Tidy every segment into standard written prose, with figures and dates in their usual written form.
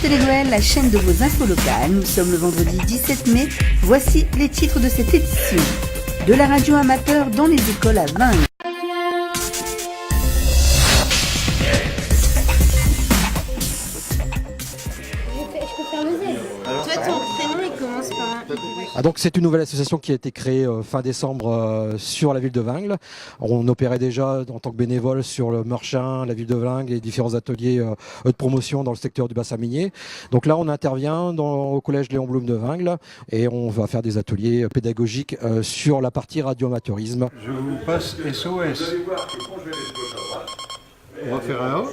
Télé Noël, la chaîne de vos infos locales. Nous sommes le vendredi 17 mai. Voici les titres de cette édition. De la radio amateur dans les écoles à Vingles. Toi, ton prénom, il commence par un I. Donc c'est une nouvelle association qui a été créée fin décembre sur la ville de Vingles. On opérait déjà en tant que bénévole sur le Meurchin, la ville de Vingles et différents ateliers de promotion dans le secteur du bassin minier. Donc là on intervient au collège Léon Blum de Vingles et on va faire des ateliers pédagogiques sur la partie radioamateurisme. Je vous passe SOS. On va faire un O.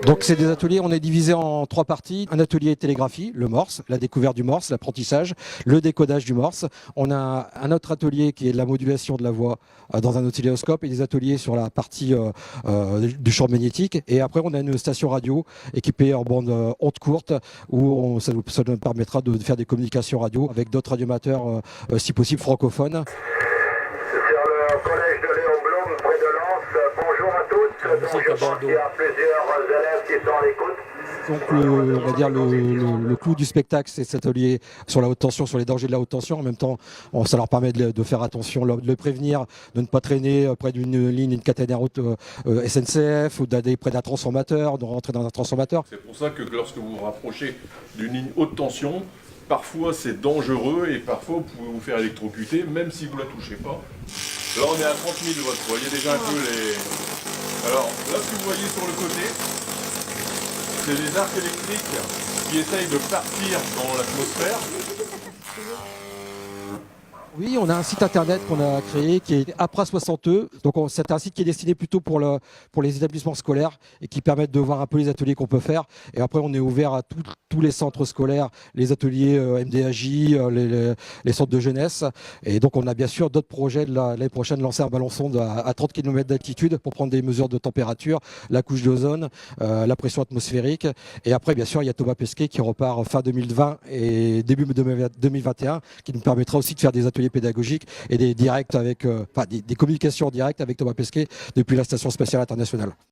Donc c'est des ateliers, on est divisé en 3 parties. Un atelier télégraphie, le Morse, la découverte du Morse, l'apprentissage, le décodage du Morse. On a un autre atelier qui est la modulation de la voix dans un oscilloscope et des ateliers sur la partie du champ magnétique. Et après on a une station radio équipée en bande onde courte où ça nous permettra de faire des communications radio avec d'autres radioamateurs si possible francophones. Collège de Léon Blum, près de Lens. Bonjour à tous. Donc je pense qu'il y a plusieurs élèves qui sont à l'écoute. Donc on va dire le clou du spectacle, c'est cet atelier sur la haute tension, sur les dangers de la haute tension. En même temps, ça leur permet de faire attention, de le prévenir, de ne pas traîner près d'une ligne, une caténaire haute SNCF ou d'aller près d'un transformateur, de rentrer dans un transformateur. C'est pour ça que lorsque vous vous rapprochez d'une ligne haute tension, parfois c'est dangereux et parfois vous pouvez vous faire électrocuter même si vous ne la touchez pas. Là on est à 30 000 watts, vous voyez déjà un peu les... Alors là ce que vous voyez sur le côté, c'est les arcs électriques qui essayent de partir dans l'atmosphère. Oui, on a un site internet qu'on a créé qui est APRA60E. Donc c'est un site qui est destiné plutôt pour les établissements scolaires et qui permettent de voir un peu les ateliers qu'on peut faire. Et après, on est ouvert à tous les centres scolaires, les ateliers MDAJ, les centres de jeunesse. Et donc on a bien sûr d'autres projets de l'année prochaine, lancer un ballon sonde à 30 km d'altitude pour prendre des mesures de température, la couche d'ozone, la pression atmosphérique. Et après, bien sûr, il y a Thomas Pesquet qui repart fin 2020 et début 2021 qui nous permettra aussi de faire des ateliers pédagogiques et des directs avec, des communications en direct avec Thomas Pesquet depuis la Station Spatiale Internationale.